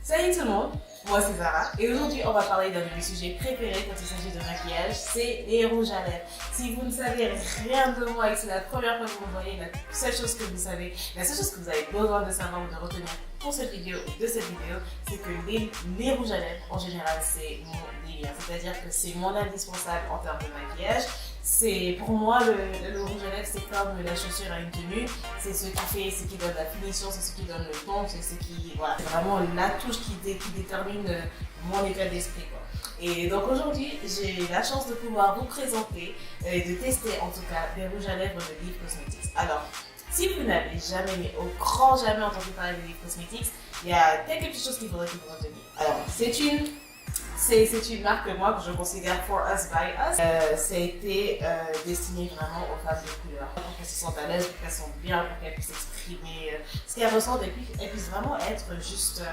Salut tout le monde, moi c'est Zara et aujourd'hui on va parler d'un de mes sujets préférés quand il s'agit de maquillage, c'est les rouges à lèvres. Si vous ne savez rien de moi et que c'est la première fois que vous me voyez, la seule chose que vous savez, la seule chose que vous avez besoin de savoir ou de retenir pour cette vidéo ou de cette vidéo, c'est que les rouges à lèvres en général c'est mon délire, c'est-à-dire que c'est mon indispensable en termes de maquillage. C'est pour moi le rouge à lèvres c'est comme la chaussure à une tenue, c'est ce qui donne la finition, c'est ce qui donne le ton, c'est ce qui voilà, c'est vraiment la touche qui détermine mon état d'esprit quoi. Et donc aujourd'hui j'ai la chance de pouvoir vous présenter et de tester en tout cas des rouges à lèvres de Live Cosmetics. Alors si vous n'avez jamais mais au grand jamais entendu parler de Live Cosmetics, il y a quelques petites choses qu'il faudrait que vous reteniez. Alors c'est une marque que moi que je considère for us by us. Ça a été destiné vraiment aux femmes de couleur pour qu'elles se sentent à l'aise, pour qu'elles se sentent bien, pour qu'elles puissent exprimer ce qu'elles ressentent et puis elles puissent vraiment être juste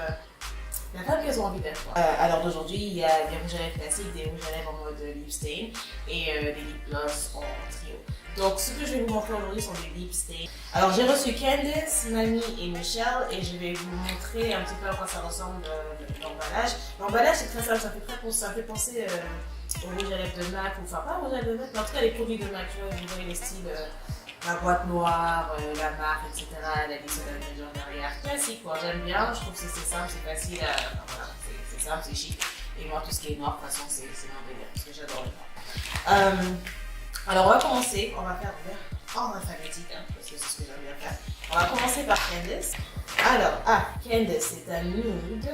la femme qu'elles ont envie d'être. Alors d'aujourd'hui, il y a des rouges à lèvres classiques, des rouges à lèvres en mode lip stain et des lip gloss en trio. Donc ce que je vais vous montrer aujourd'hui sont des lip stains. Alors j'ai reçu Candice, Mamie et Michelle et je vais vous montrer un petit peu à quoi ça ressemble l'emballage. L'emballage c'est très simple, ça fait penser aux rouges à lèvres de MAC, ou enfin pas aux rouges à lèvres de MAC, mais en tout cas les produits de MAC, tu vois, vous voyez les styles, la boîte noire, la marque, etc., la liste d'ingrédients derrière, classique quoi, j'aime bien, je trouve que c'est simple, c'est facile, voilà, c'est simple, c'est chic. Et moi tout ce qui est noir, de toute façon c'est mon délire, parce que j'adore le noir. Alors on va commencer, on va faire en alphabétique, hein, parce que c'est ce que j'aime bien faire. On va commencer par Candice. Alors, Candice, c'est un nude.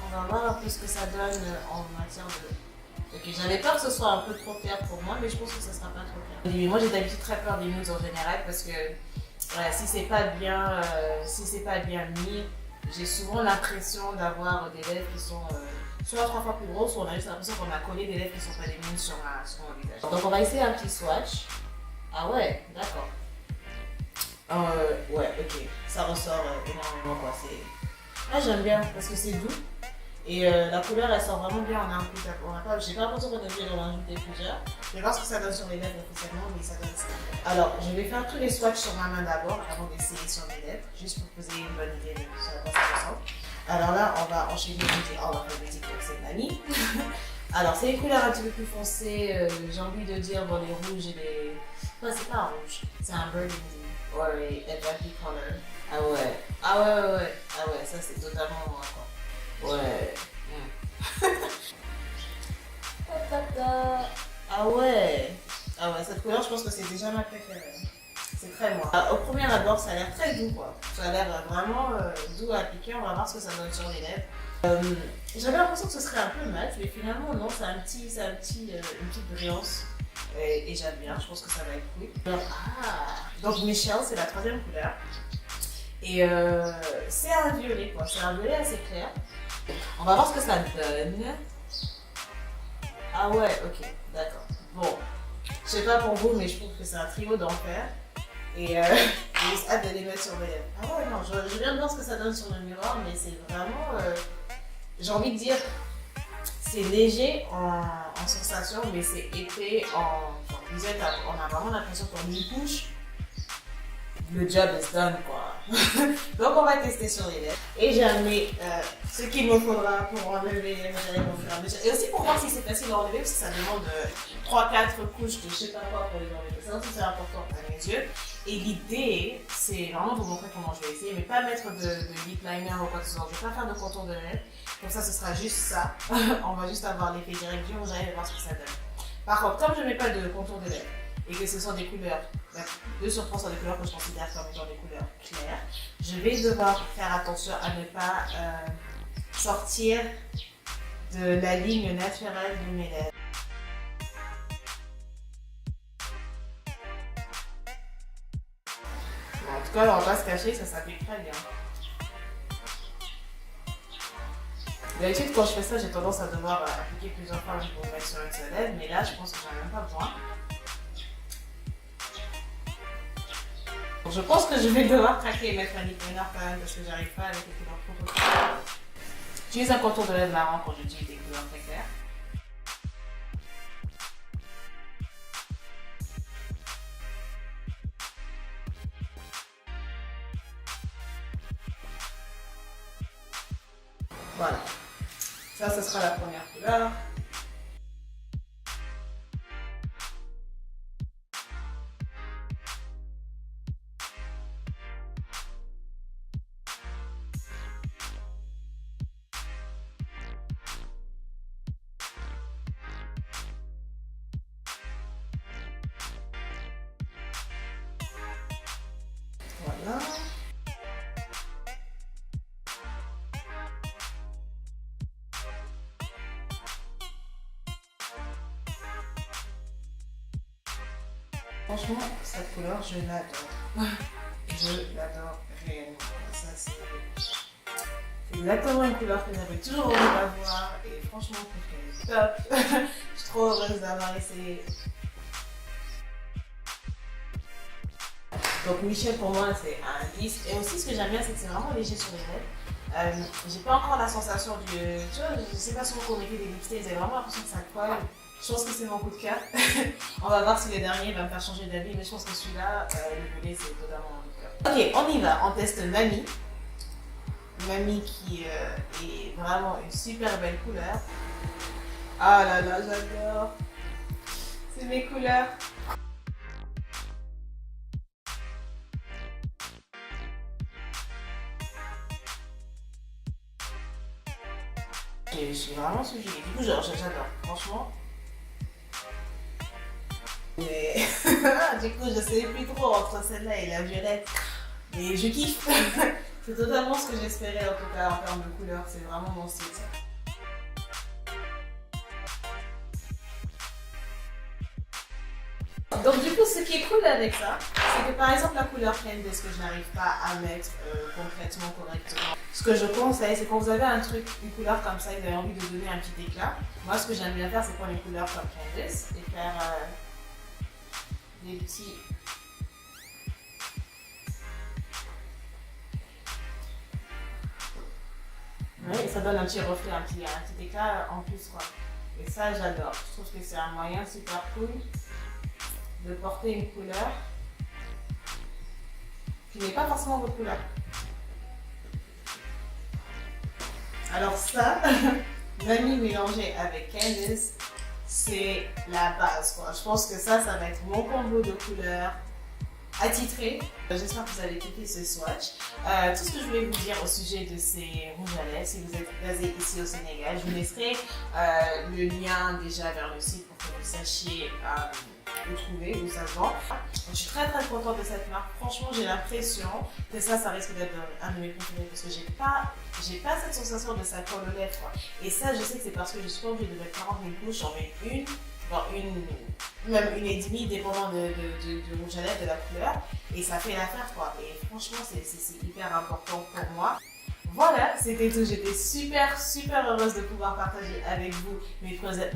On va voir un peu ce que ça donne en matière de... Ok, j'avais peur que ce soit un peu trop clair pour moi, mais je pense que ça sera pas trop clair. Mais moi j'ai d'habitude très peur des nudes en général, parce que voilà, si c'est pas bien mis, j'ai souvent l'impression d'avoir des lèvres qui sont... soit 3 fois plus grosses, ou on a juste l'impression qu'on a collé des lèvres qui sont pas des miennes sur mon visage. Donc on va essayer un petit swatch. Ah ouais, d'accord. Ouais, ok. Ça ressort énormément quoi. J'aime bien parce que c'est doux. Et la couleur elle sort vraiment bien en un coup. J'ai pas l'impression qu'on est obligé d'en rajouter plusieurs. Je vais voir ce que ça donne sur les lèvres officiellement, mais ça donne ça. Alors, je vais faire tous les swatchs sur ma main d'abord avant d'essayer sur mes lèvres, juste pour que vous ayez une bonne idée de ce à quoi ça ressemble. Alors là, on va enchaîner en alphabétique, donc c'est Mamie. Alors, c'est les couleurs un petit peu plus foncées, j'ai envie de dire dans les rouges et les... Ouais, c'est pas un rouge, c'est un burgundy. Ouais, a happy color. Ah ouais, ça c'est totalement moi quoi. Ouais. Ah ouais, cette couleur, je pense que c'est déjà ma préférée. C'est très moi. Au premier abord, ça a l'air très doux quoi. Ça a l'air vraiment doux à appliquer. On va voir ce que ça donne sur les lèvres. J'avais l'impression que ce serait un peu mat, mais finalement non, c'est une petite brillance. Et j'aime bien, je pense que ça va être cool. Donc Michelle, c'est la troisième couleur. Et c'est un violet quoi, c'est un violet assez clair. On va voir ce que ça donne. Ah ouais, ok, d'accord. Bon, je sais pas pour vous, mais je trouve que c'est un trio d'enfer. Et j'ai juste hâte de les mettre sur mes lèvres. Ah ouais, non, je viens de voir ce que ça donne sur le miroir, mais c'est vraiment, j'ai envie de dire, c'est léger en sensation, mais c'est épais en visuel. On a vraiment l'impression qu'on y touche. Le job is done quoi. Donc on va tester sur les lèvres. Et j'ai mis ce qu'il me faudra pour enlever les lèvres au fur et à mesure. Et aussi pour voir si c'est facile à enlever, parce que ça demande 3-4 couches de je sais pas quoi pour les enlever. Ça aussi c'est important à mes yeux. Et l'idée, c'est vraiment vous montrer comment je vais essayer, mais pas mettre de lip liner ou quoi que ce soit. Je vais pas faire de contour de lèvres. Comme ça, ce sera juste ça. On va juste avoir l'effet direct du rouge à lèvres et voir ce que ça donne. Par contre, comme je ne mets pas de contour de lèvres, et que ce sont des couleurs, 2 sur 3 sont des couleurs que je considère comme étant des couleurs claires, je vais devoir faire attention à ne pas sortir de la ligne naturelle de mes lèvres. En tout cas, on va pas se cacher, ça s'applique très bien. D'habitude, quand je fais ça, j'ai tendance à devoir appliquer plusieurs fois pour mettre sur une seule lèvre, mais là, je pense que j'en ai même pas besoin. Donc, je pense que je vais devoir craquer et mettre un lip liner quand même parce que j'arrive pas avec les couleurs trop claires. J'utilise un contour de lèvres marron quand j'utilise des couleurs très claires. Voilà. Ça, ce sera la première couleur. Voilà. Franchement, cette couleur, je l'adore. Je l'adore réellement. Ça, c'est exactement une couleur que j'avais toujours envie d'avoir. Et franchement, c'est top. Je suis trop heureuse d'avoir essayé. Donc Michel pour moi c'est un 10 et aussi ce que j'aime bien c'est que c'est vraiment léger sur les lèvres. J'ai pas encore la sensation du... Tu vois, je sais pas souvent qu'on mettait des lipsticks, j'ai vraiment l'impression que ça colle. Je pense que c'est mon coup de cœur. On va voir si le dernier va me faire changer d'avis mais je pense que celui-là, le violet c'est totalement mon coup de cœur. Ok, on y va, on teste Mamie. Mamie qui est vraiment une super belle couleur. Ah là là, j'adore. C'est mes couleurs. Je suis vraiment subjuguée. Du coup, j'adore, franchement. Mais du coup, je sais plus trop entre celle-là et la violette. Mais je kiffe. C'est totalement ce que j'espérais en tout cas en termes de couleur. C'est vraiment mon style. Donc du coup, ce qui est cool avec ça, c'est que par exemple la couleur Candice que je n'arrive pas à mettre concrètement, correctement, ce que je conseille, c'est quand vous avez un truc, une couleur comme ça et vous avez envie de donner un petit éclat, moi ce que j'aime bien faire, c'est prendre une couleur comme Candice et faire des petits... Ouais, et ça donne un petit reflet, un petit éclat en plus quoi. Et ça j'adore, je trouve que c'est un moyen super cool de porter une couleur qui n'est pas forcément votre couleur. Alors ça, Mamie mélangée avec Candice, c'est la base quoi. Je pense que ça va être mon combo de couleurs attitré. J'espère que vous avez kiffé ce swatch. Tout ce que je voulais vous dire au sujet de ces rouges à lèvres, si vous êtes basé ici au Sénégal, je vous laisserai le lien déjà vers le site pour que vous sachiez où trouver, où ça se vend. Je suis très contente de cette marque. Franchement, j'ai l'impression que ça risque d'être un de mes préférés parce que j'ai pas cette sensation de ça colle aux lèvres. Et ça, je sais que c'est parce que je suis pas obligée de mettre 40 000 couches, j'en mets une. Même une et demie dépendant de rouge à lèvres, de la couleur, et ça fait l'affaire quoi. Et franchement, c'est hyper important pour moi. Voilà, c'était tout. J'étais super heureuse de pouvoir partager avec vous mes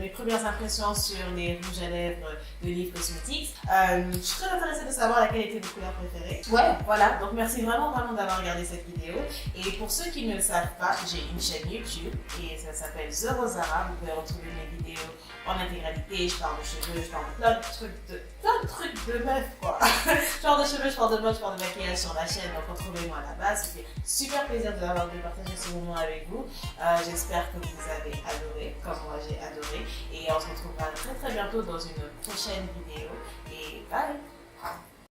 premières impressions sur les rouges à lèvres de Live Cosmetics. Je suis très intéressée de savoir laquelle était vos couleurs préférées. Ouais, voilà. Donc merci vraiment d'avoir regardé cette vidéo. Et pour ceux qui ne le savent pas, j'ai une chaîne YouTube et ça s'appelle The Rosara. Vous pouvez retrouver mes vidéos en intégralité. Je parle de cheveux, je parle de plein de trucs de meuf quoi. Je parle de cheveux, je parle de mode, je parle de maquillage sur la chaîne. Donc retrouvez-moi à la base. C'était super plaisir de partager ce moment avec vous. J'espère que vous avez adoré, comme moi j'ai adoré. Et on se retrouvera très bientôt dans une prochaine vidéo. Et bye!